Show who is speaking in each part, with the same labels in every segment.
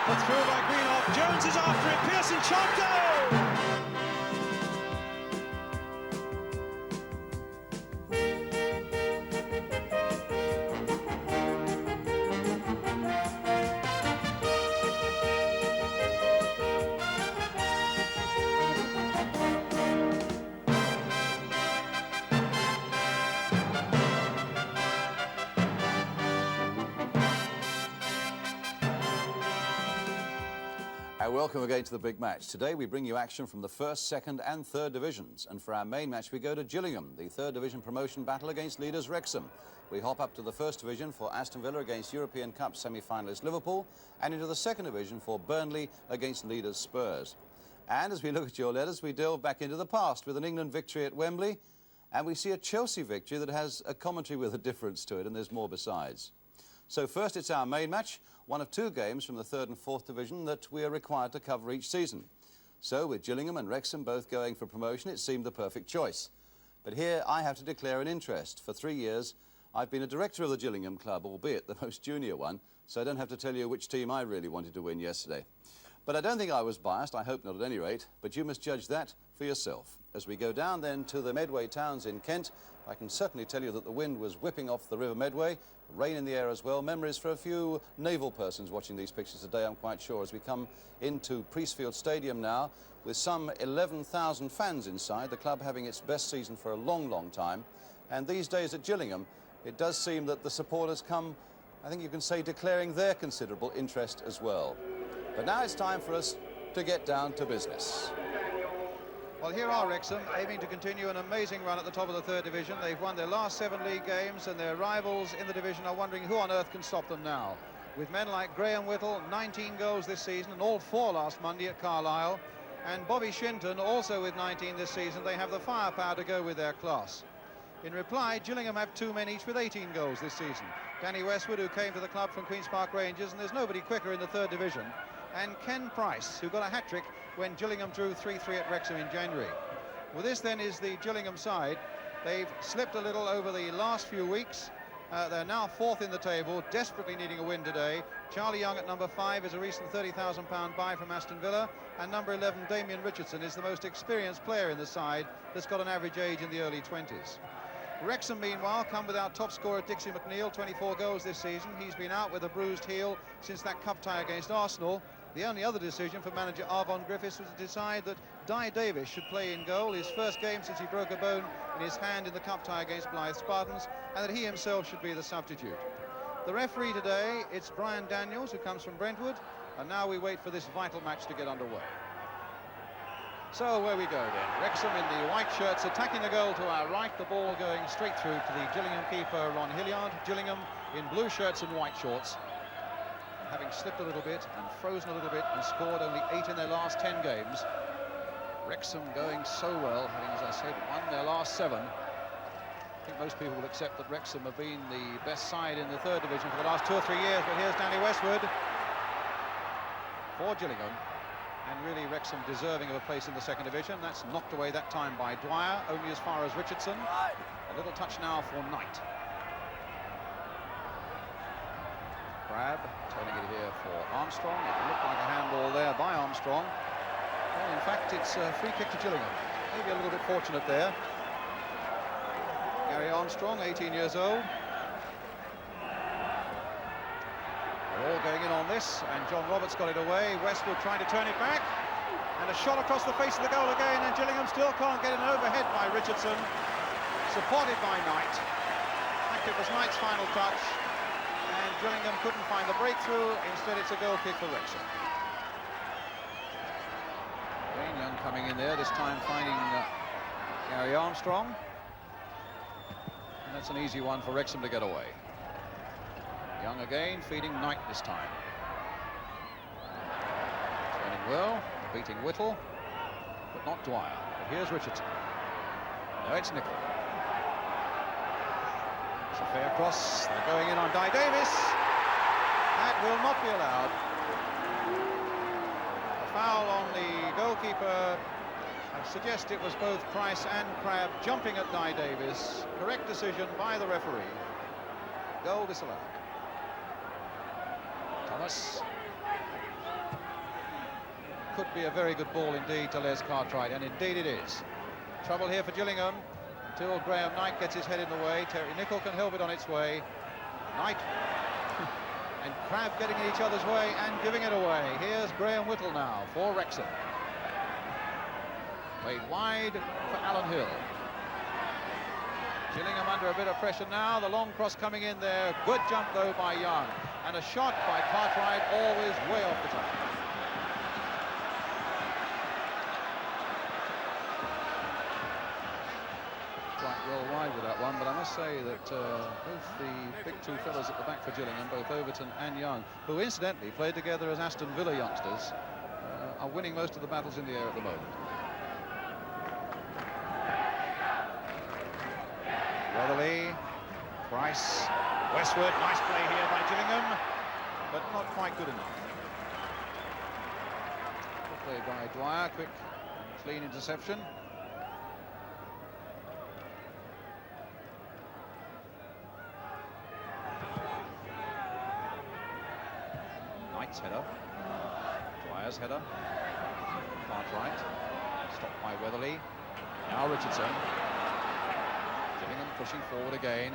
Speaker 1: Put through by Greenhoff. Jones is after it. Pearson shot, goal!
Speaker 2: Welcome again to the big match. Today we bring you action from the first, second and third divisions. And for our main match we go to Gillingham, the third division promotion battle against leaders Wrexham. We hop up to the first division for Aston Villa against European Cup semi-finalist Liverpool, and into the second division for Burnley against leaders Spurs. And as we look at your letters, we delve back into the past with an England victory at Wembley, and we see a Chelsea victory that has a commentary with a difference to it, and there's more besides. So first, it's our main match, one of two games from the third and fourth division that we are required to cover each season. So with Gillingham and Wrexham both going for promotion, it seemed the perfect choice. But here I have to declare an interest. For 3 years, I've been a director of the Gillingham club, albeit the most junior one, so I don't have to tell you which team I really wanted to win yesterday. But I don't think I was biased, I hope not at any rate, but you must judge that for yourself. As we go down then to the Medway towns in Kent, I can certainly tell you that the wind was whipping off the River Medway, rain in the air as well. Memories for a few naval persons watching these pictures today, I'm quite sure, as we come into Priestfield Stadium now, with some 11,000 fans inside, the club having its best season for a long, long time. And these days at Gillingham, it does seem that the supporters come, I think you can say, declaring their considerable interest as well. But now it's time for us to get down to business.
Speaker 1: Well, here are Wrexham, aiming to continue an amazing run at the top of the third division. They've won their last 7 league games, and their rivals in the division are wondering who on earth can stop them now. With men like Graham Whittle, 19 goals this season, and all 4 last Monday at Carlisle, and Bobby Shinton, also with 19 this season, they have the firepower to go with their class. In reply, Gillingham have 2 men each with 18 goals this season. Danny Westwood, who came to the club from Queen's Park Rangers, and there's nobody quicker in the third division, and Ken Price, who got a hat-trick when Gillingham drew 3-3 at Wrexham in January. Well, this then is the Gillingham side. They've slipped a little over the last few weeks. They're now 4th in the table, desperately needing a win today. Charlie Young at number 5 is a recent £30,000 buy from Aston Villa, and number 11, Damien Richardson, is the most experienced player in the side that's got an average age in the early 20s. Wrexham, meanwhile, come without top scorer Dixie McNeil, 24 goals this season. He's been out with a bruised heel since that cup tie against Arsenal. The only other decision for manager Arfon Griffiths was to decide that Di Davis should play in goal, his first game since he broke a bone in his hand in the cup tie against Blythe Spartans, and that he himself should be the substitute. The referee today, it's Brian Daniels, who comes from Brentwood, and now we wait for this vital match to get underway. So where we go then, Wrexham in the white shirts attacking the goal to our right, the ball going straight through to the Gillingham keeper Ron Hilliard. Gillingham in blue shirts and white shorts, having slipped a little bit and frozen a little bit and scored only 8 in their last 10 games. Wrexham going so well, having, as I said, won their last 7. I think most people will accept that Wrexham have been the best side in the third division for the last 2 or 3 years, but here's Danny Westwood for Gillingham, and really Wrexham deserving of a place in the second division. That's knocked away that time by Dwyer, only as far as Richardson. A little touch now for Knight. Crab turning it here for Armstrong. It looked like a handball there by Armstrong. Well, in fact, it's a free kick to Gillingham. Maybe a little bit fortunate there. Gary Armstrong, 18 years old. They're all going in on this, and John Roberts got it away. Westwood trying to turn it back, and a shot across the face of the goal again, and Gillingham still can't get an overhead by Richardson, supported by Knight. In fact, it was Knight's final touch, and Gillingham couldn't find the breakthrough. Instead, it's a goal kick for Wrexham. Wayne Young coming in there, this time finding Gary Armstrong. And that's an easy one for Wrexham to get away. Young again, feeding Knight this time. Turning well, beating Whittle, but not Dwyer. But here's Richardson. No, it's Nicol. It's a fair cross. They're going in on Di Davis. That will not be allowed. A foul on the goalkeeper. I suggest it was both Price and Crabbe jumping at Di Davis. Correct decision by the referee. Goal disallowed. Thomas. could be a very good ball indeed to Les Cartwright, and indeed it is. Trouble here for Gillingham until Graham Knight gets his head in the way. Terry Nicol can help it on its way. Knight and Crabb getting in each other's way and giving it away. Here's Graham Whittle now for Wrexham. Played wide for Alan Hill. Gillingham under a bit of pressure now. The long cross coming in there. Good jump though by Young. And a shot by Cartwright, always way off the top. Quite well wide with that one, but I must say that both the big two fellas at the back for Gillingham, both Overton and Young, who incidentally played together as Aston Villa youngsters, are winning most of the battles in the air at the moment. Weatherly, Price, Westwood, nice play here by Gillingham, but not quite good enough. Good play by Dwyer, quick and clean interception. Knight's header, Dwyer's header, Cartwright, stopped by Weatherly, now Richardson. Gillingham pushing forward again.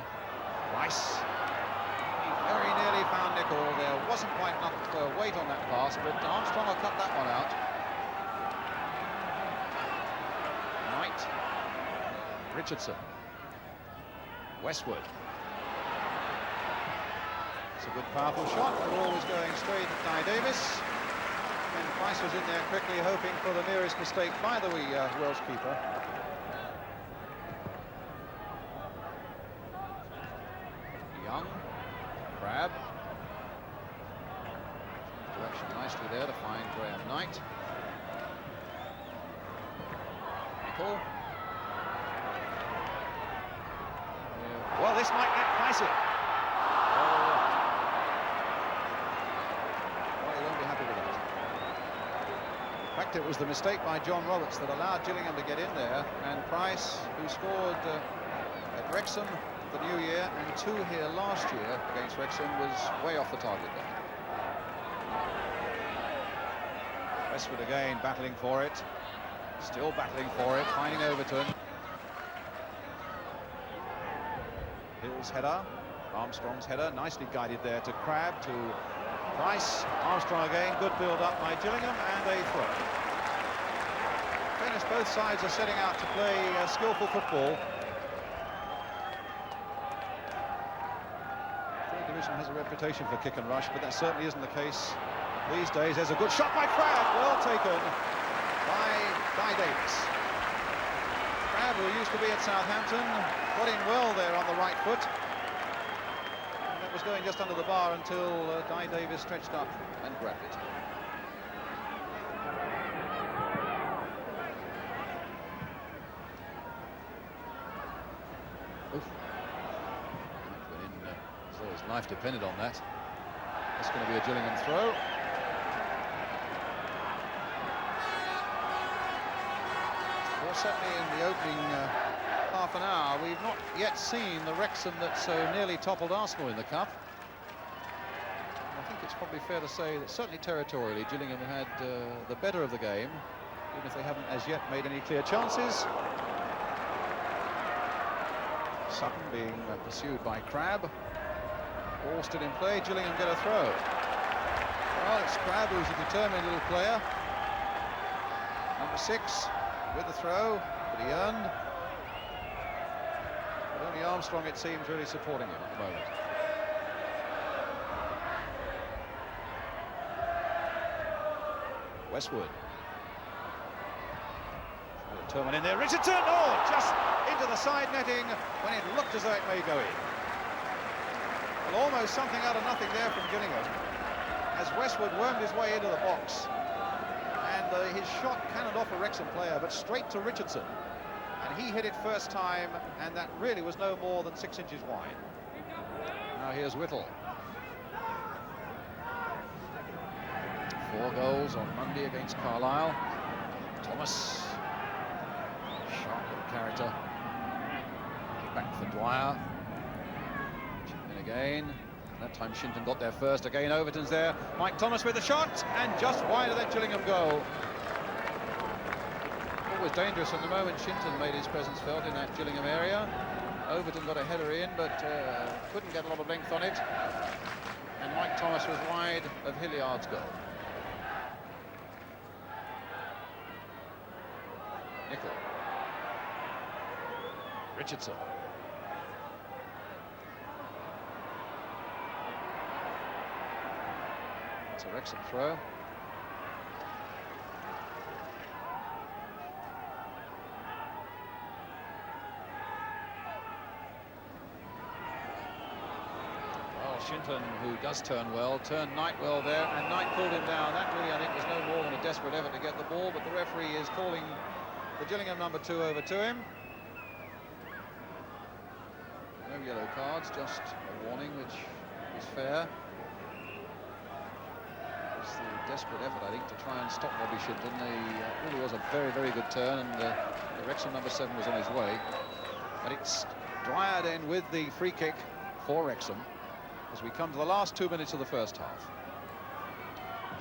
Speaker 1: Rice. He very nearly found Nicol. There wasn't quite enough weight on that pass, but Armstrong will cut that one out. Knight. Richardson. Westwood. It's a good, powerful shot. The ball was going straight at Guy Davis. And Price was in there quickly, hoping for the nearest mistake by the Welsh keeper. Young, Crabb, direction nicely there to find Graham Knight. Nicol. Yeah. Well, this might get Price in. Well, he won't be happy with that. In fact, it was the mistake by John Roberts that allowed Gillingham to get in there, and Price, who scored at Wrexham the new year and 2 here last year against Wrexham, was way off the target there. Westwood again battling for it, still battling for it, finding Overton. Hill's header, Armstrong's header, nicely guided there to Crabb, to Price. Armstrong again, good build up by Gillingham, and a throw. In fairness, both sides are setting out to play skillful football. Has a reputation for kick and rush, but that certainly isn't the case these days. There's a good shot by Crabb, well taken by Guy Davis. Crabb, who used to be at Southampton, got in well there on the right foot. And it was going just under the bar until Guy Davis stretched up and grabbed it. Oof. His life depended on that. That's going to be a Gillingham throw. Well, certainly in the opening half an hour, we've not yet seen the Wrexham that so nearly toppled Arsenal in the Cup. I think it's probably fair to say that certainly territorially, Gillingham had the better of the game, even if they haven't as yet made any clear chances. Sutton being pursued by Crabb. Ball still in play, Gillingham get a throw. Well, it's Crabb, who's a determined little player. Number 6 with the throw that he earned. But only Armstrong, it seems, really supporting him at the moment. Westwood. Turman in there, Richardson! Oh, just into the side netting when it looked as though it may go in. Well, almost something out of nothing there from Gillingham as Westwood wormed his way into the box, and his shot cannoned off a Wrexham player but straight to Richardson, and he hit it first time, and that really was no more than 6 inches wide. Now here's Whittle. 4 goals on Monday against Carlisle. Thomas, sharp little character. Back for Dwyer. Again, that time Shinton got there first. Again, Overton's there. Mike Thomas with the shot, and just wide of that Gillingham goal. That was dangerous from the moment Shinton made his presence felt in that Gillingham area. Overton got a header in, but couldn't get a lot of length on it. And Mike Thomas was wide of Hilliard's goal. Nickel. Richardson. It's a Wrexham throw. Shinton, who does turn well, turned Knight well there, and Knight pulled him down. That really, I think, was no more than a desperate effort to get the ball, but the referee is calling the Gillingham number 2 over to him. No yellow cards, just a warning, which is fair. It was the desperate effort, I think, to try and stop Bobby Shinton. It really was a very, very good turn, and the Wrexham number 7 was on his way. But it's Dwyer then with the free kick for Wrexham as we come to the last 2 minutes of the first half.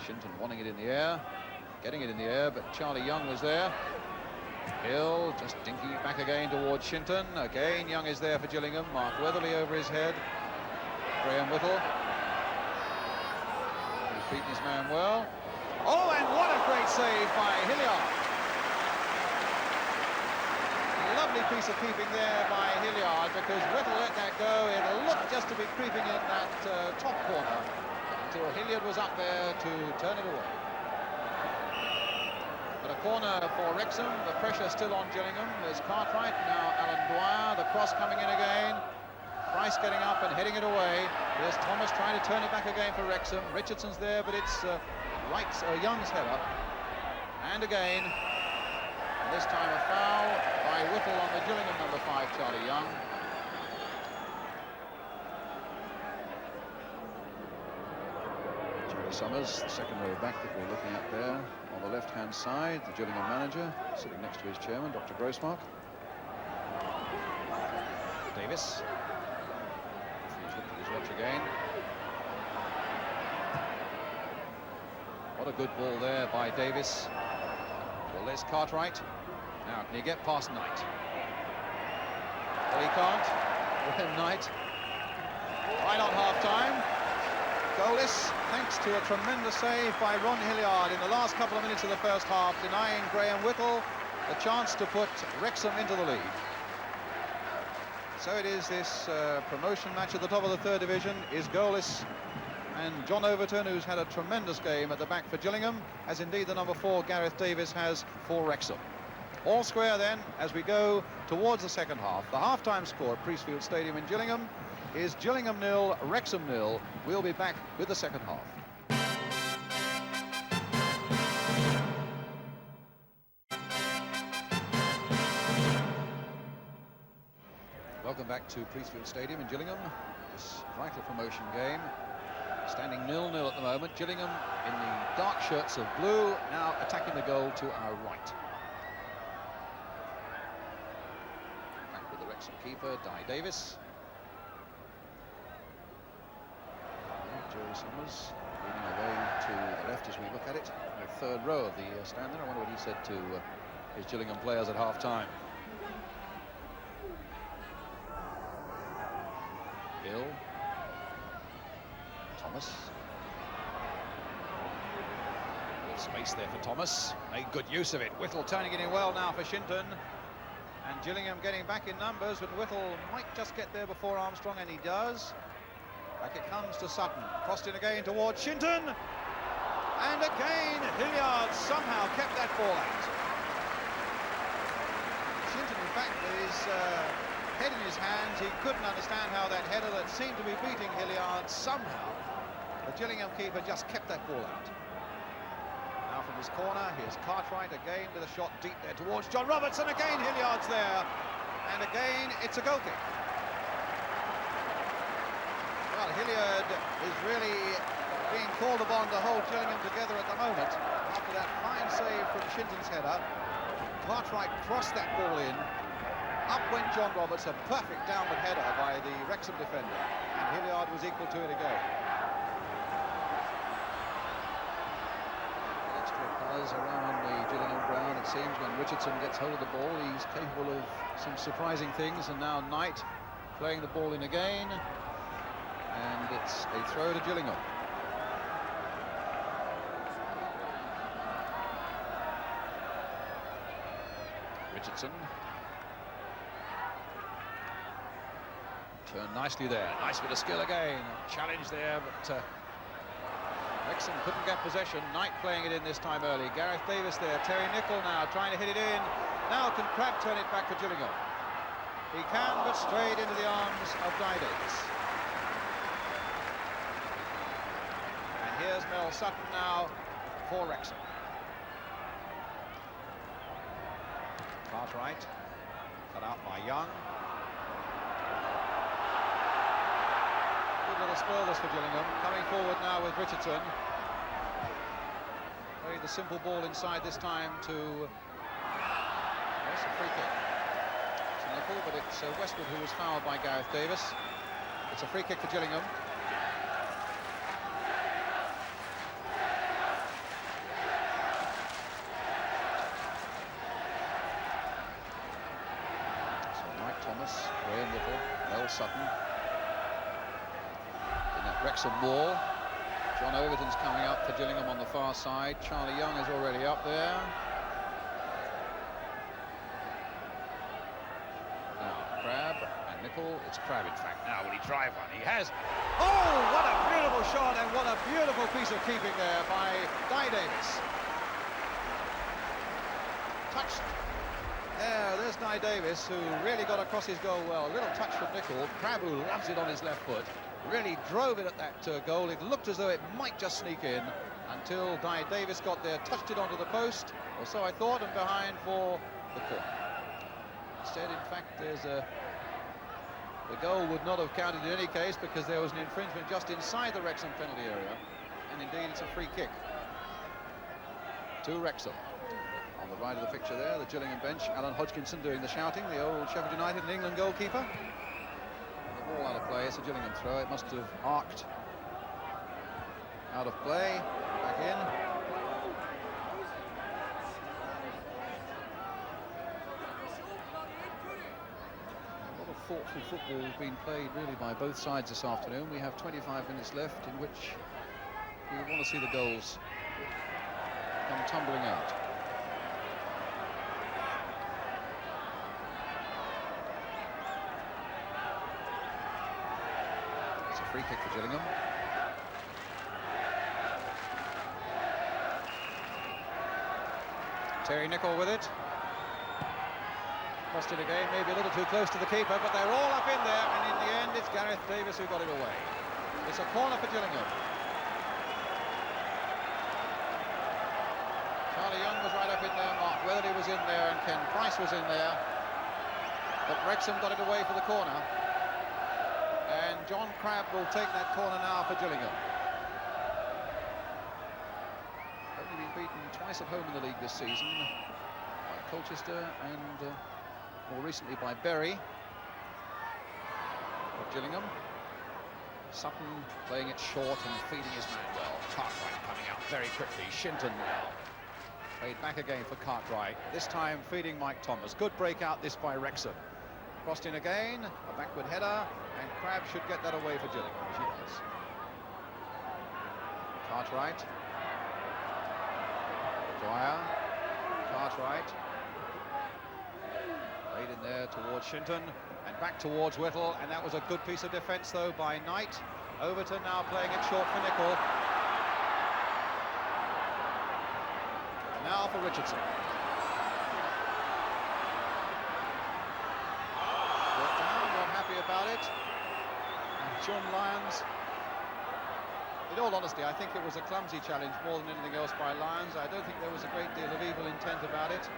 Speaker 1: Shinton wanting it in the air, getting it in the air, but Charlie Young was there. Hill just dinking it back again towards Shinton. Again, Young is there for Gillingham. Mark Weatherly over his head. Graham Whittle, who's beaten his man well. Oh, and what a great save by Hilliard. Lovely piece of keeping there by Hilliard, because Whittle let that go. It looked just to be creeping in that top corner until Hilliard was up there to turn it away. But a corner for Wrexham, the pressure still on Gillingham. There's Cartwright, now Alan Dwyer, the cross coming in again. Price getting up and heading it away. There's Thomas trying to turn it back again for Wrexham. Richardson's there, but it's Young's header. And again, this time a foul by Whittle on the Gillingham number 5, Charlie Young. Jerry Summers, the second row back that we're looking at there on the left-hand side, the Gillingham manager, sitting next to his chairman, Dr. Grossmark. Davis. He's looked at his watch again. What a good ball there by Davis. Well, there's Cartwright. Now, can he get past Knight? Well, he can't. Graham Knight. Right on half-time. Goalless, thanks to a tremendous save by Ron Hilliard in the last couple of minutes of the first half, denying Graham Whittle the chance to put Wrexham into the lead. So it is this promotion match at the top of the 3rd division is goalless. And John Overton, who's had a tremendous game at the back for Gillingham, as indeed the number 4, Gareth Davis, has for Wrexham. All square then, as we go towards the second half. The half-time score at Priestfield Stadium in Gillingham is Gillingham 0, Wrexham 0. We'll be back with the second half. Welcome back to Priestfield Stadium in Gillingham. This vital promotion game. Standing 0-0 at the moment. Gillingham in the dark shirts of blue, now attacking the goal to our right. Back with the Wrexham keeper, Di Davis. Jerry Summers leading away to the left as we look at it. The 3rd row of the stand there. I wonder what he said to his Gillingham players at half-time. Hill. Thomas. Space there for Thomas. Made good use of it. Whittle turning it in well now for Shinton. And Gillingham getting back in numbers, but Whittle might just get there before Armstrong, and he does. Back it comes to Sutton. Crossed in again towards Shinton. And again, Hilliard somehow kept that ball out. Shinton, in fact, with his head in his hands, he couldn't understand how that header that seemed to be beating Hilliard somehow. The Gillingham keeper just kept that ball out. Now from his corner, here's Cartwright again with a shot deep there towards John Robertson. Again, Hilliard's there. And again, it's a goal kick. Well, Hilliard is really being called upon to hold Gillingham together at the moment. After that fine save from Shinton's header, Cartwright crossed that ball in. Up went John Roberts, a perfect downward header by the Wrexham defender. And Hilliard was equal to it again. buzz around the Gillingham ground, it seems, when Richardson gets hold of the ball. He's capable of some surprising things, and now Knight playing the ball in again, and it's a throw to Gillingham. Richardson turned nicely there. Nice bit of skill again. Challenge there, but Wrexham couldn't get possession. Knight playing it in this time early. Gareth Davis there. Terry Nicol now trying to hit it in. Now can Crabb turn it back for Gillingham? He can, but straight into the arms of Guy Davis. And here's Mel Sutton now for Wrexham. Cartwright, cut out by Young. Good little spell this for Gillingham. Coming forward now with Richardson. Played the simple ball inside this time to... Yes, a free kick. It's a nickel, but it's Westwood who was fouled by Gareth Davis. It's a free kick for Gillingham. Sutton in that Wrexham wall. John Overton's coming up for Gillingham on the far side. Charlie Young is already up there. Now Crabb and Nicol. It's Crabb, in fact. Now will he drive one? He has. Oh, what a beautiful shot, and what a beautiful piece of keeping there by Guy Davis. Touched. There's Guy Davis, who really got across his goal well. A little touch from Nicol. Crabb, who loves it on his left foot, really drove it at that goal. It looked as though it might just sneak in until Guy Davis got there, touched it onto the post, or so I thought, and behind for the corner. Instead, in fact, the goal would not have counted in any case, because there was an infringement just inside the Wrexham penalty area, and indeed it's a free kick to Wrexham. On the right of the picture there, the Gillingham bench, Alan Hodgkinson doing the shouting, the old Sheffield United and England goalkeeper. The ball out of play, it's a Gillingham throw. It must have arced out of play, back in. A lot of thoughtful football has been played really by both sides this afternoon. We have 25 minutes left in which we want to see the goals come tumbling out. Free kick for Gillingham. Terry Nicol with it. Crossed it again, maybe a little too close to the keeper, but they're all up in there, and in the end it's Gareth Davis who got it away. It's a corner for Gillingham. Charlie Young was right up in there, Mark Weatherly was in there, and Ken Price was in there. But Wrexham got it away for the corner. And John Crabb will take that corner now for Gillingham. Only been beaten twice at home in the league this season, by Colchester and more recently by Bury. Of Gillingham. Sutton playing it short and feeding his man well. Cartwright coming out very quickly. Shinton now. Played back again for Cartwright. This time feeding Mike Thomas. Good breakout this by Wrexham. Crossed in again, a backward header, and Crabb should get that away for Gillingham, as he does. Cartwright. Dwyer. Cartwright. Played in there towards Shinton, and back towards Whittle, and that was a good piece of defence, though, by Knight. Overton now playing it short for Nicol. Now for Richardson. About it, and John Lyons. In all honesty, I think it was a clumsy challenge more than anything else by Lyons. I don't think there was a great deal of evil intent about it,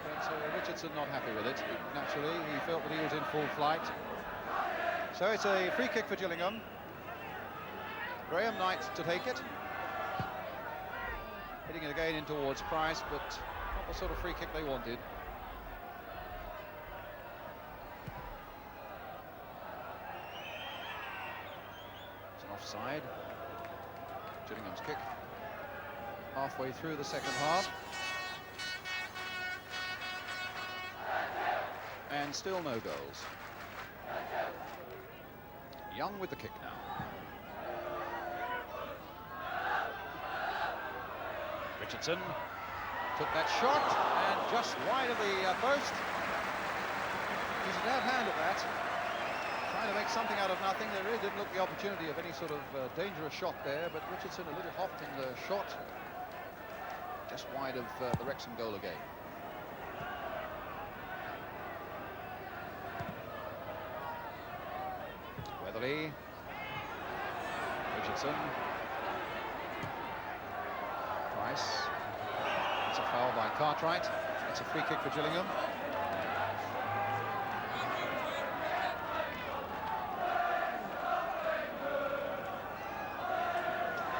Speaker 1: but Richardson not happy with it. Naturally, he felt that he was in full flight. So it's a free kick for Gillingham. Graham Knight to take it, hitting it again in towards Price, but not the sort of free kick they wanted. Offside. Gillingham's kick. halfway through the second half. And still no goals. Young with the kick now. Richardson took that shot and just wide of the post. He's a dab hand at that. Trying to make something out of nothing. There really didn't look the opportunity of any sort of dangerous shot there, but Richardson a little hopped in the shot. Just wide of the Wrexham goal again. Weatherly. Richardson. Price. It's a foul by Cartwright. It's a free kick for Gillingham.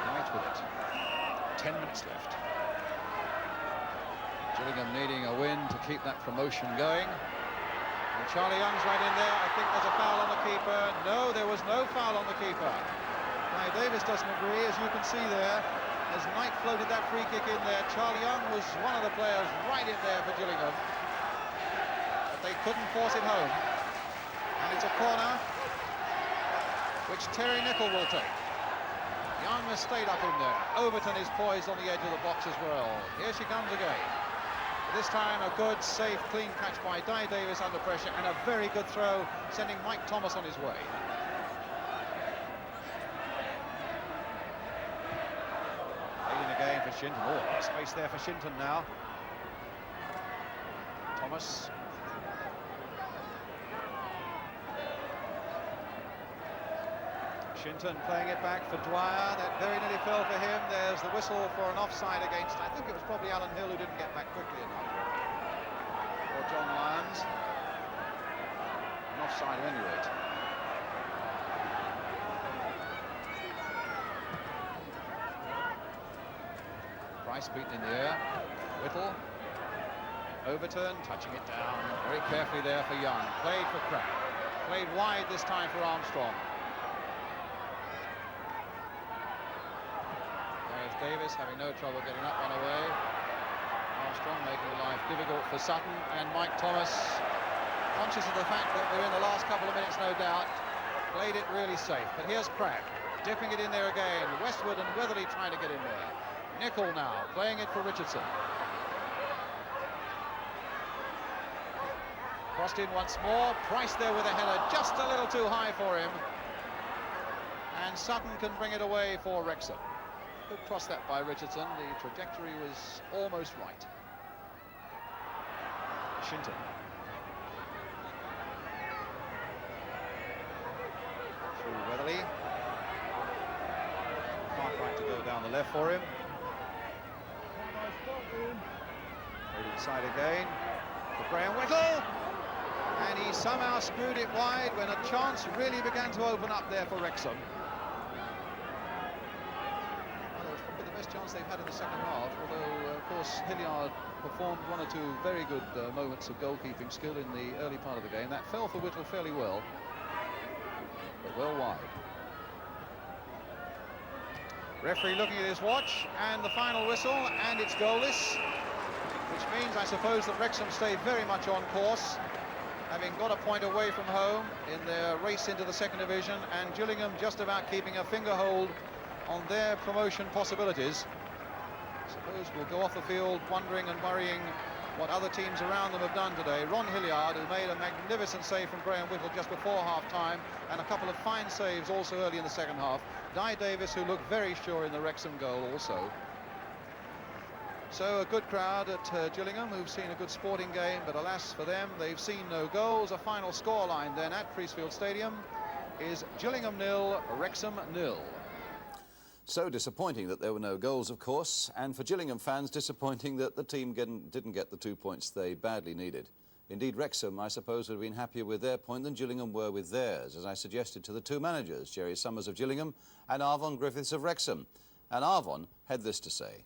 Speaker 1: Right with it. 10 minutes left. Gillingham needing a win to keep that promotion going. And Charlie Young's right in there. I think there's a foul on the keeper. No, there was no foul on the keeper. Now Davis doesn't agree, as you can see there. As Knight floated that free kick in there, Charlie Young was one of the players right in there for Gillingham. But they couldn't force it home. And it's a corner, which Terry Nicol will take. Young has stayed up in there. Overton is poised on the edge of the box as well. Here she comes again. This time a good, safe, clean catch by Di Davis under pressure, and a very good throw, sending Mike Thomas on his way. Again for Shinton. Oh, a lot of space there for Shinton now. Thomas. Shinton playing it back for Dwyer. That very nearly fell for him. There's the whistle for an offside against, I think it was probably Alan Hill who didn't get back quickly enough. Or John Lyons. An offside at any rate. Price beaten in the air. Whittle. Overton touching it down very carefully there for Young. Played for Crabb. Played wide this time for Armstrong. There's Davis having no trouble getting up and away. Armstrong making life difficult for Sutton, and Mike Thomas, conscious of the fact that we're in the last couple of minutes, no doubt, played it really safe. But here's Crabb, dipping it in there again. Westwood and Weatherly trying to get in there. Nicol now, playing it for Richardson. Crossed in once more, Price there with a header, just a little too high for him. And Sutton can bring it away for Wrexham. Good cross that by Richardson, the trajectory was almost right. Shinton. Through Weatherly. Cartwright to go down the left for him. Played inside again for Graham Whittle, and he somehow screwed it wide when a chance really began to open up there for Wrexham. Well, it was probably the best chance they've had in the second half, although of course Hilliard performed one or two very good moments of goalkeeping skill in the early part of the game. That fell for Whittle fairly well, but well wide. Referee looking at his watch, and the final whistle, and it's goalless, which means, I suppose, that Wrexham stay very much on course, having got a point away from home in their race into the second division, and Gillingham just about keeping a finger hold on their promotion possibilities. I suppose we'll go off the field wondering and worrying what other teams around them have done today. Ron Hilliard, who made a magnificent save from Graham Whittle just before half-time, and a couple of fine saves also early in the second half. Di Davis, who looked very sure in the Wrexham goal also. So a good crowd at Gillingham, who've seen a good sporting game, but alas for them, they've seen no goals. A final scoreline then at Priestfield Stadium is Gillingham 0, Wrexham 0.
Speaker 2: So disappointing that there were no goals, of course, and for Gillingham fans, disappointing that the team didn't get the 2 points they badly needed. Indeed, Wrexham, I suppose, would have been happier with their point than Gillingham were with theirs, as I suggested to the two managers, Gerry Summers of Gillingham and Arfon Griffiths of Wrexham. And Arfon had this to say.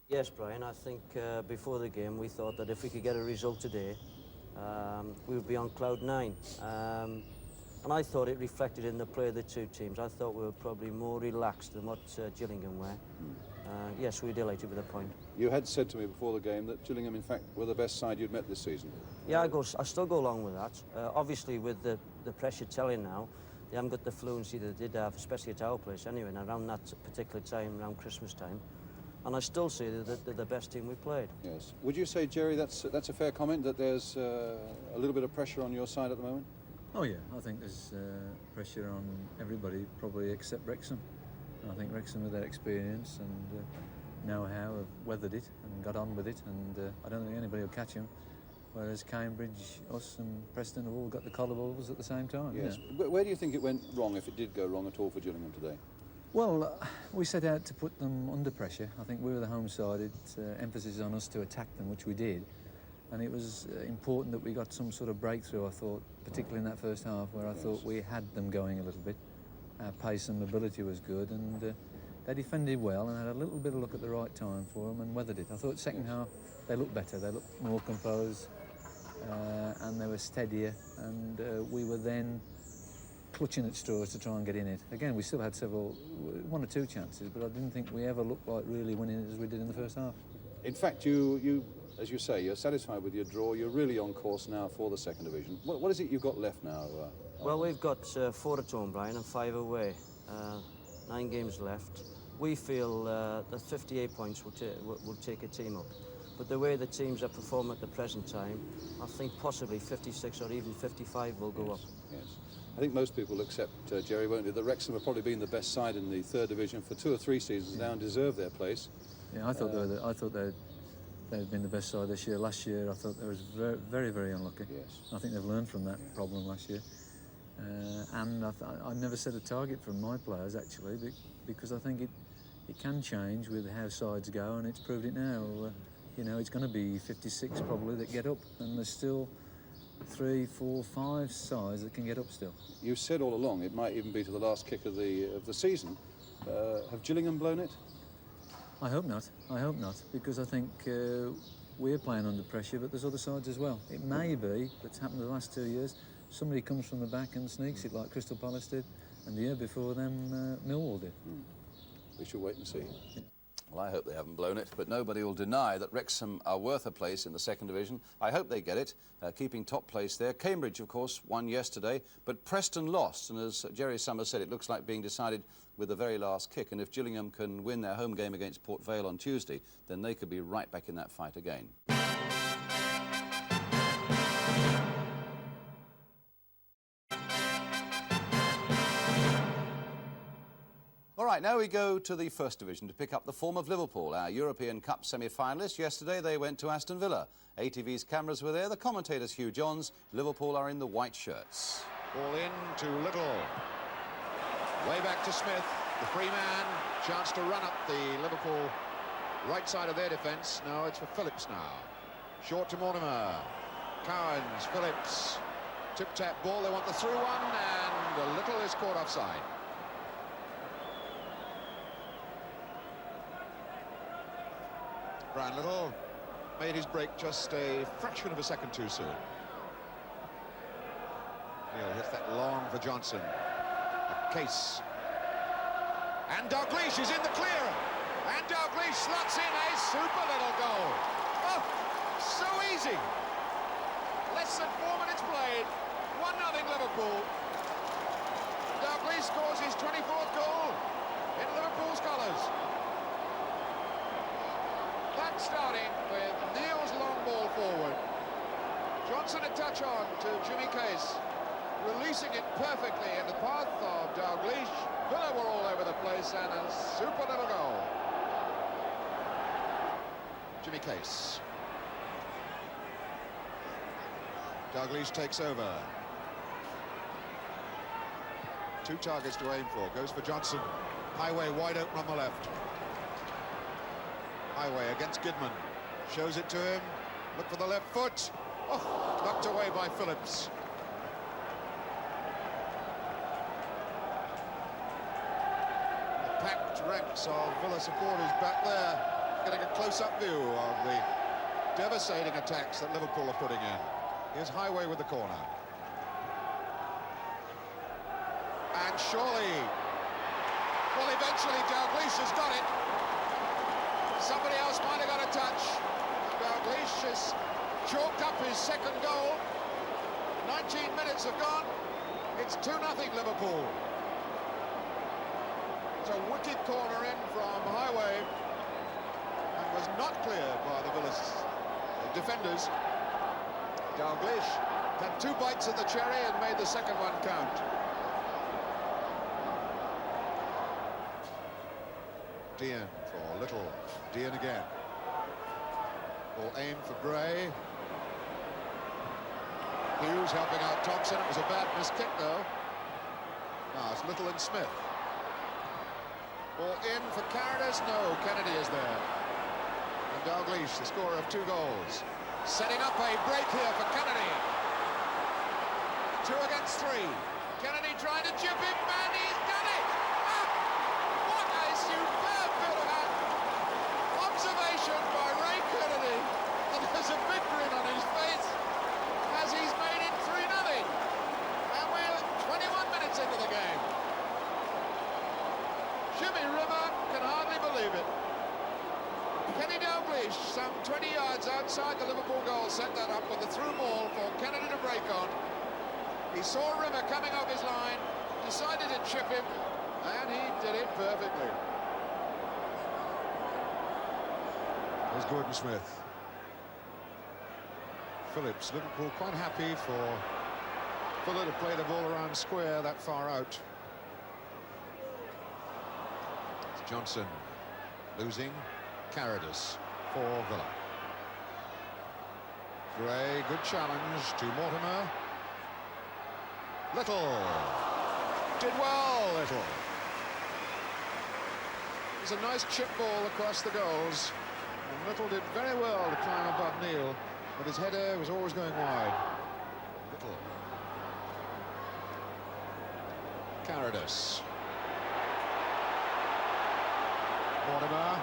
Speaker 3: Yes, Brian, I think before the game we thought that if we could get a result today, we would be on cloud nine. And I thought it reflected in the play of the two teams. I thought we were probably more relaxed than what Gillingham were. Yes, we're delighted with the point.
Speaker 2: You had said to me before the game that Gillingham, in fact, were the best side you'd met this season.
Speaker 3: Yeah, I still go along with that. Obviously, with the pressure telling now, they haven't got the fluency that they did have, especially at our place anyway, and around that particular time, around Christmas time. And I still say that they're the best team we played.
Speaker 2: Yes. Would you say, Gerry, that's a fair comment, that there's a little bit of pressure on your side at the moment?
Speaker 4: Oh yeah, I think there's pressure on everybody, probably except Wrexham. I think Wrexham, with their experience and know-how, have weathered it and got on with it, and I don't think anybody will catch him. Whereas Cambridge, us and Preston have all got the collar balls at the same time.
Speaker 2: Yes.
Speaker 4: Yeah.
Speaker 2: Where do you think it went wrong, if it did go wrong at all for Gillingham today?
Speaker 4: Well, we set out to put them under pressure. I think we were the home side. It's emphasis on us to attack them, which we did. And it was important that we got some sort of breakthrough, I thought, particularly in that first half, where I thought we had them going a little bit. Our pace and mobility was good, and they defended well and had a little bit of luck at the right time for them and weathered it. I thought second half they looked better, they looked more composed, and they were steadier, and we were then clutching at straws to try and get in it. Again, we still had one or two chances, but I didn't think we ever looked like really winning it as we did in the first half.
Speaker 2: In fact, you as you say, you're satisfied with your draw. You're really on course now for the second division. What is it you've got left now?
Speaker 3: Well, we've got 4 at home, Brian, and 5 away. 9 games left. We feel that 58 points will take a team up. But the way the teams are performing at the present time, I think possibly 56 or even 55 will go up.
Speaker 2: Yes. I think most people accept, Gerry, won't they, that Wrexham have probably been the best side in the third division for 2 or 3 seasons now and deserve their place.
Speaker 4: Yeah, I thought they'd been the best side this year. Last year, I thought they was very, very, very unlucky.
Speaker 2: Yes.
Speaker 4: I think they've learned from that problem last year. And I never set a target for my players, actually, because I think it can change with how sides go, and it's proved it now. You know, it's going to be 56 probably that get up, and there's still 3, 4, 5 sides that can get up still.
Speaker 2: You said all along it might even be to the last kick of the season. Have Gillingham blown it?
Speaker 4: I hope not. I hope not, because I think we're playing under pressure, but there's other sides as well. It may be, that's happened the last 2 years, somebody comes from the back and sneaks it like Crystal Palace did, and the year before them, Millwall did.
Speaker 2: We shall wait and see.
Speaker 4: Yeah.
Speaker 2: Well, I hope they haven't blown it, but nobody will deny that Wrexham are worth a place in the second division. I hope they get it, keeping top place there. Cambridge, of course, won yesterday, but Preston lost, and as Gerry Summers said, it looks like being decided with the very last kick, and if Gillingham can win their home game against Port Vale on Tuesday, then they could be right back in that fight again. All right, now we go to the first division to pick up the form of Liverpool, our European Cup semi-finalists. Yesterday they went to Aston Villa. ATV's cameras were there, the commentator's Hugh Johns. Liverpool are in the white shirts.
Speaker 1: Ball in to Little. Way back to Smith, the free man. Chance to run up the Liverpool right side of their defence. No, it's for Phillips now. Short to Mortimer. Cowans, Phillips. Tip-tap ball, they want the through one, and Little is caught offside. Brian Little made his break just a fraction of a second too soon. Neil hits that long for Johnson. A case. And Dalglish is in the clear. And Dalglish slots in a super little goal. Oh, so easy. Less than 4 minutes played. 1-0 Liverpool. Dalglish scores his 24th goal in Liverpool's colours. That starting with Neil's long ball forward. Johnson a touch on to Jimmy Case, releasing it perfectly in the path of Dalglish. Villa were all over the place, and a super little goal. Jimmy Case. Dalglish takes over. 2 targets to aim for. Goes for Johnson. Highway wide open on the left. Highway against Goodman. Shows it to him. Look for the left foot. Oh, knocked away by Phillips. The packed ranks of Villa supporters back there, getting a close-up view of the devastating attacks that Liverpool are putting in. Here's Highway with the corner. And surely, well, eventually Dalglish has got it.
Speaker 5: Somebody else might have got a touch. Dalglish has chalked up his second goal. 19 minutes have gone. It's 2-0 Liverpool. It's a wicked corner in from Highway and was not cleared by the Villas defenders. Dalglish had 2 bites at the cherry and made the second one count. Dean for Little. Dean again. Ball aimed for Gray. Hughes helping out Thompson. It was a bad miss kick though. Now it's Little and Smith. Ball in for Carradus. No, Kennedy is there. And Dalglish, the scorer of 2 goals. Setting up a break here for Kennedy. 2 against 3. Kennedy trying to chip him, and he's done it! Ah, what a superb bit of observation by Ray Kennedy. And there's a big grin on his face as he's made it 3-0. And we're 21 minutes into the game. Jimmy Rimmer can hardly believe it. Kenny Dalglish, some 20 yards outside the Liverpool goal, set that up with a through ball for Kennedy to break on. He saw Rimmer coming off his line, decided to chip him, and he did it perfectly. There's Gordon Smith. Phillips, Liverpool quite happy for Fuller to play the ball around square that far out. It's Johnson losing. Carradus for Villa. Gray, good challenge to Mortimer. Little. Did well, Little. It was a nice chip ball across the goals. And Little did very well to climb above Neil, but his header was always going wide. Little. Carradus. Mortimer.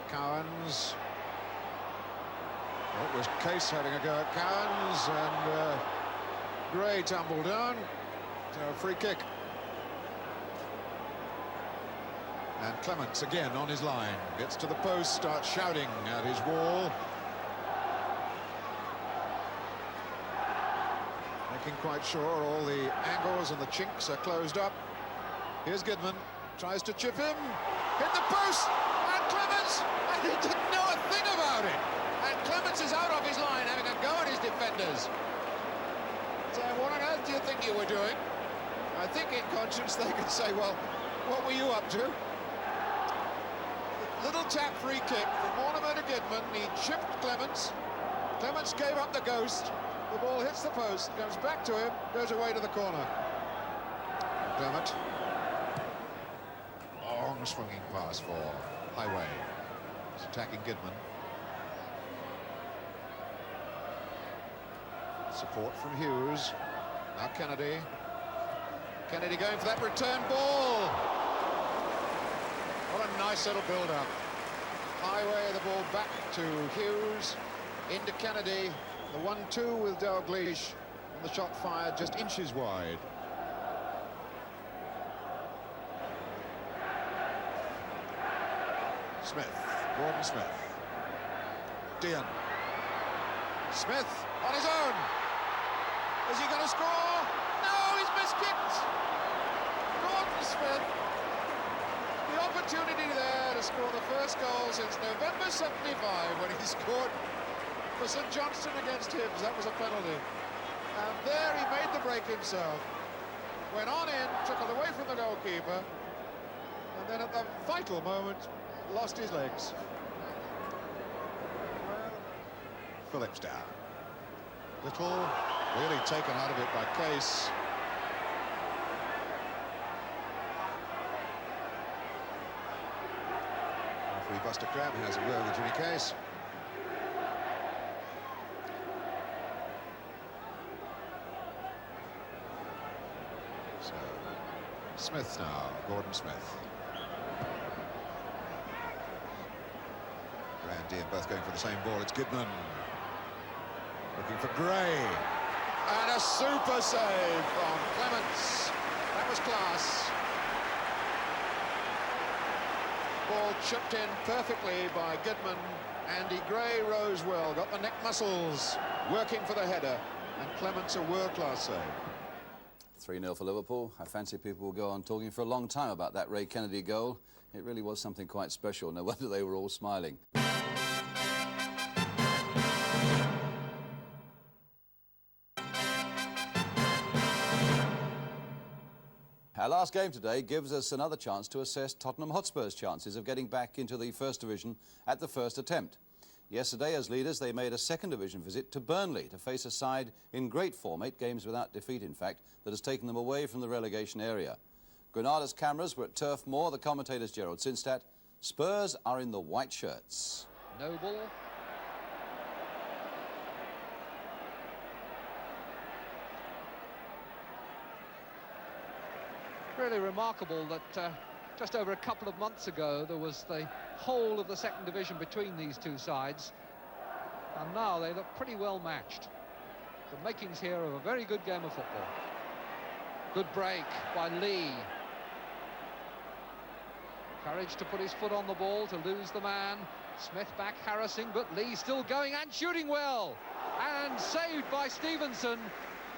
Speaker 5: Cowans. Oh, it was Case having a go at Cowans, and Gray tumbled down. So a free kick. And Clements again on his line. Gets to the post, starts shouting at his wall. Making quite sure all the angles and the chinks are closed up. Here's Goodman. Tries to chip him. Hit the post! And Clements! And he didn't know a thing about it! And Clements is out of his line, having a go at his defenders. So what on earth do you think you were doing? I think in conscience they could say, well, what were you up to? Little tap free kick from Mortimer to Goodman. He chipped Clements. Clements gave up the ghost. The ball hits the post, comes back to him, goes away to the corner. Clement. Long swinging pass for Highway. He's attacking Goodman. Support from Hughes. Now Kennedy. Kennedy going for that return ball. What a nice little build-up. Highway, the ball back to Hughes. Into Kennedy. The 1-2 with Dalglish. And the shot fired just inches wide. Smith. Gordon Smith. Dean. Smith on his own. Is he going to score? No, he's miskicked. Gordon Smith. The opportunity there to score the first goal since November '75 when he scored for St Johnstone against Hibs. That was a penalty. And there he made the break himself. Went on in, took it away from the goalkeeper. And then at the vital moment, lost his legs. Phillips down. Little really taken out of it by Case. Referee Buster Crabbe has a word with Jimmy Case. So Smith now, Gordon Smith. Gray and Dean both going for the same ball. It's Goodman. Looking for Gray. And a super save from Clements. That was class. Ball chipped in perfectly by Goodman. Andy Gray rose well, got the neck muscles working for the header, and Clement's a world-class save.
Speaker 2: 3-0 for Liverpool. I fancy people will go on talking for a long time about that Ray Kennedy goal. It really was something quite special. No wonder they were all smiling. Our last game today gives us another chance to assess Tottenham Hotspur's chances of getting back into the First Division at the first attempt. Yesterday, as leaders, they made a Second Division visit to Burnley to face a side in great form, 8 games without defeat, in fact, that has taken them away from the relegation area. Granada's cameras were at Turf Moor, the commentator's Gerald Sinstadt. Spurs are in the white shirts.
Speaker 6: Noble. Really remarkable that just over a couple of months ago there was the whole of the Second Division between these two sides, and now they look pretty well matched. The makings here of a very good game of football. Good break by Lee. Courage to put his foot on the ball, to lose the man. Smith back harassing, but Lee still going and shooting well. And saved by Stevenson,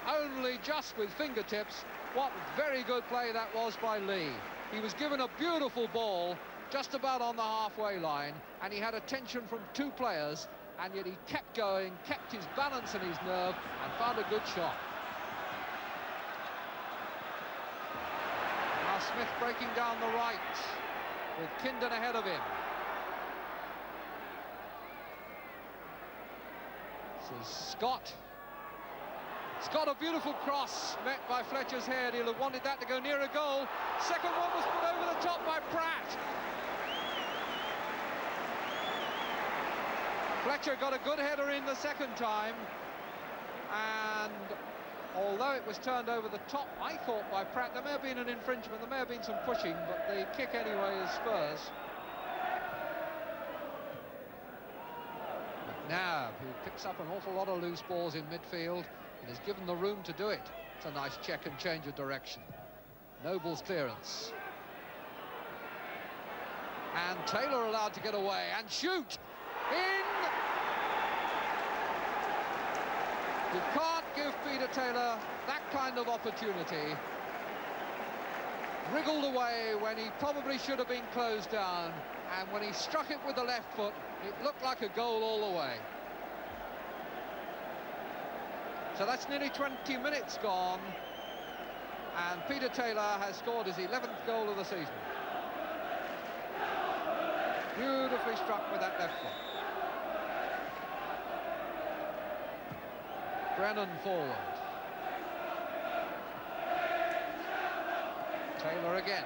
Speaker 6: only just with fingertips. What very good play that was by Lee. He was given a beautiful ball just about on the halfway line, and he had attention from 2 players, and yet he kept going, kept his balance and his nerve, and found a good shot. Now Smith breaking down the right, with Kindon ahead of him. This is Scott. Scott, a beautiful cross met by Fletcher's head. He'll have wanted that to go near a goal. Second one was put over the top by Pratt. Fletcher got a good header in the second time, and although it was turned over the top, I thought, by Pratt, there may have been an infringement, there may have been some pushing, but the kick anyway is Spurs. McNabb, who picks up an awful lot of loose balls in midfield and is given the room to do it. It's a nice check and change of direction. Noble's clearance. And Taylor allowed to get away and shoot. In! You can't give Peter Taylor that kind of opportunity. Wriggled away when he probably should have been closed down, and when he struck it with the left foot, it looked like a goal all the way. So that's nearly 20 minutes gone, and Peter Taylor has scored his 11th goal of the season. Beautifully struck with that left foot. Brennan forward. Taylor again.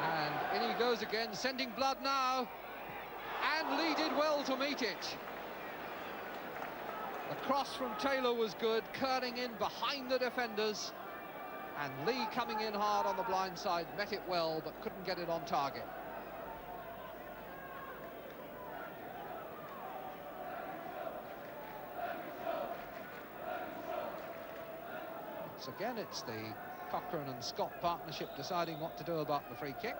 Speaker 6: And in he goes again, sending blood now. And Lee did well to meet it. The cross from Taylor was good, curling in behind the defenders. And Lee coming in hard on the blind side, met it well, but couldn't get it on target. Once again, it's the Cochrane and Scott partnership deciding what to do about the free kick.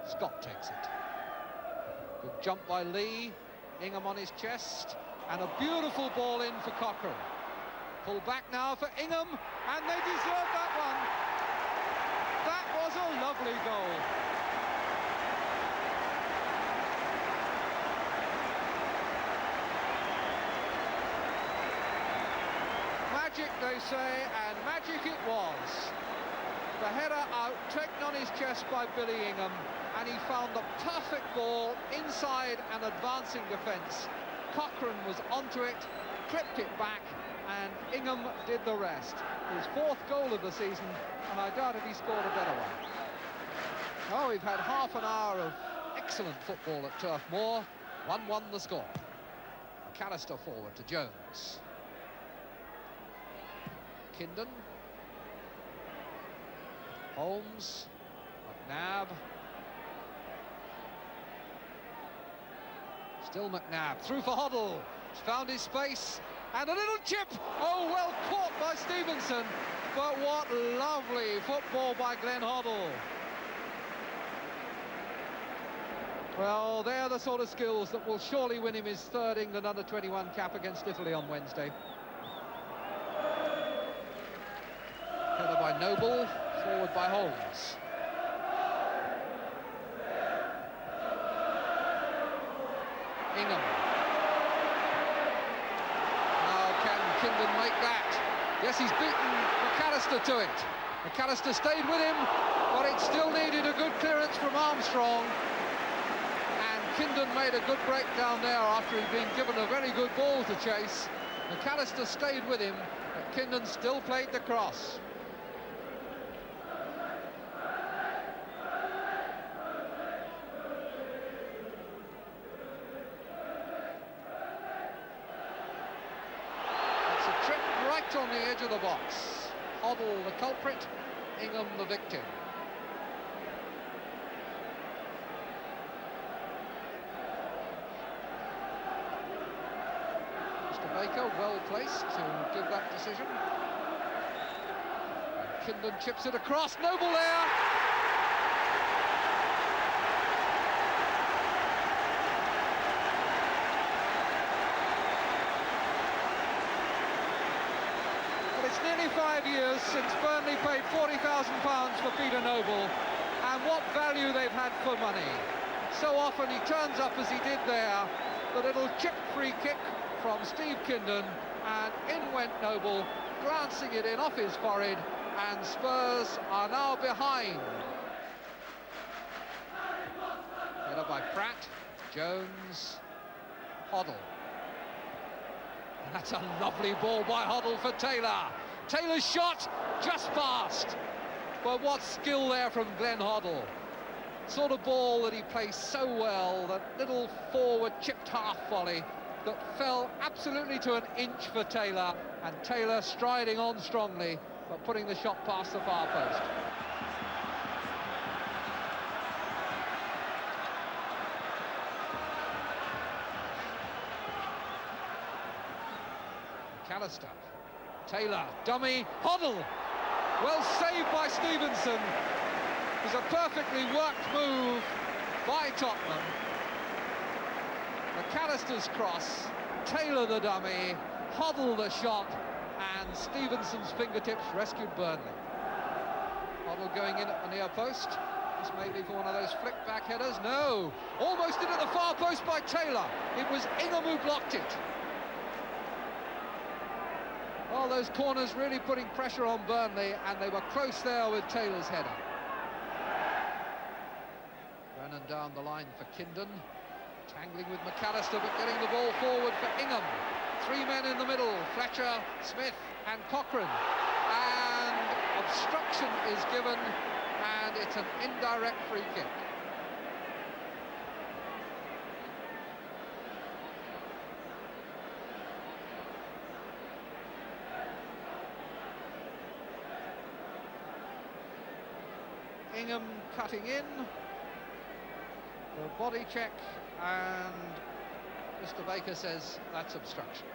Speaker 6: Scott takes it. Good jump by Lee, Ingham on his chest, and a beautiful ball in for Cochrane. Pull back now for Ingham, and they deserve that one. That was a lovely goal. Magic, they say, and magic it was. The header out, taken on his chest by Billy Ingham, and he found the perfect ball inside an advancing defence. Cochrane was onto it, clipped it back, and Ingham did the rest. His 4th goal of the season, and I doubt if he scored a better one. Oh, we've had half an hour of excellent football at Turf Moor. 1-1 the score. McAllister forward to Jones. Kindon. Holmes. McNabb. Still McNabb. Through for Hoddle. He's found his space. And a little chip. Oh, well caught by Stevenson. But what lovely football by Glenn Hoddle. Well, they're the sort of skills that will surely win him his third England under-21 cap against Italy on Wednesday. Header by Noble, forward by Holmes. Ingham. Now can Kindon make that? Yes, he's beaten McAllister to it. McAllister stayed with him, but it still needed a good clearance from Armstrong. And Kindon made a good break down there after he'd been given a very good ball to chase. McAllister stayed with him, but Kindon still played the cross. On the edge of the box. Hoddle the culprit, Ingham the victim. Mr. Baker well placed to give that decision. And Kindon chips it across, Noble there. It's nearly 5 years since Burnley paid £40,000 for Peter Noble, and what value they've had for money. So often he turns up as he did there, the little chip free kick from Steve Kindon, and in went Noble, glancing it in off his forehead, and Spurs are now behind. Header by Pratt, Jones, Hoddle. That's a lovely ball by Hoddle for Taylor. Taylor's shot just passed. But what skill there from Glenn Hoddle. Sort of ball that he plays so well, that little forward chipped half volley that fell absolutely to an inch for Taylor, and Taylor striding on strongly, but putting the shot past the far post. McAllister, Taylor, dummy, Hoddle, well saved by Stevenson. It was a perfectly worked move by Tottenham. McAllister's cross, Taylor the dummy, Hoddle the shot, and Stevenson's fingertips rescued Burnley. Hoddle going in at the near post. This may be for one of those flick-back headers. No, almost in at the far post by Taylor. It was Ingham who blocked it. Well, those corners really putting pressure on Burnley, and they were close there with Taylor's header. Brennan down the line for Kindon, tangling with McAllister, but getting the ball forward for Ingham. Three men in the middle, Fletcher, Smith and Cochrane. And obstruction is given, and it's an indirect free kick. Ingham cutting in, the body check, and Mr. Baker says that's obstruction.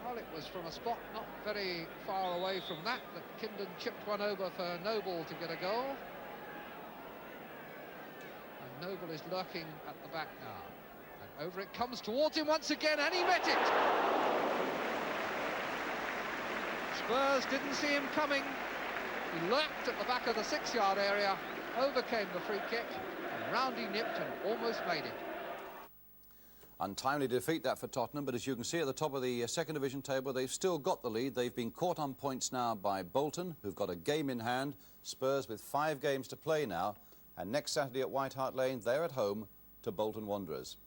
Speaker 6: Well, it was from a spot not very far away from that Kindon chipped one over for Noble to get a goal. And Noble is lurking at the back now. And over it comes towards him once again, and he met it! Spurs didn't see him coming. He lurked at the back of the 6-yard area, overcame the free kick, and round he nipped and almost made it.
Speaker 2: Untimely defeat that for Tottenham, but as you can see at the top of the second division table, they've still got the lead. They've been caught on points now by Bolton, who've got a game in hand. Spurs with 5 games to play now, and next Saturday at White Hart Lane, they're at home to Bolton Wanderers.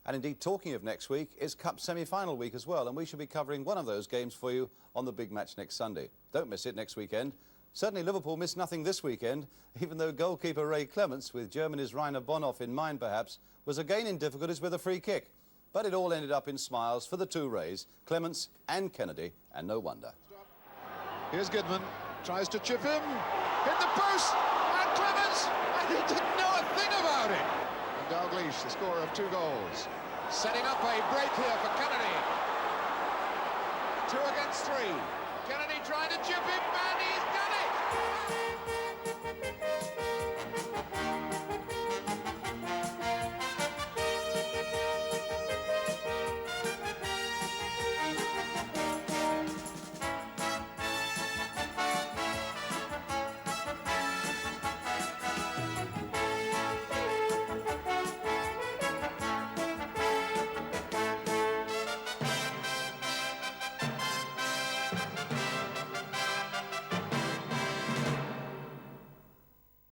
Speaker 2: And indeed, talking of next week, is Cup semi-final week as well, and we should be covering one of those games for you on the big match next Sunday. Don't miss it next weekend. Certainly Liverpool missed nothing this weekend, even though goalkeeper Ray Clements, with Germany's Rainer Bonhoff in mind perhaps, was again in difficulties with a free kick. But it all ended up in smiles for the two Rays, Clements and Kennedy, and no wonder.
Speaker 5: Here's Goodman, tries to chip him, hit the post, and Clements, and he didn't know a thing about English, the scorer of 2 goals. Setting up a break here for Kennedy. 2 against 3. Kennedy trying to chip him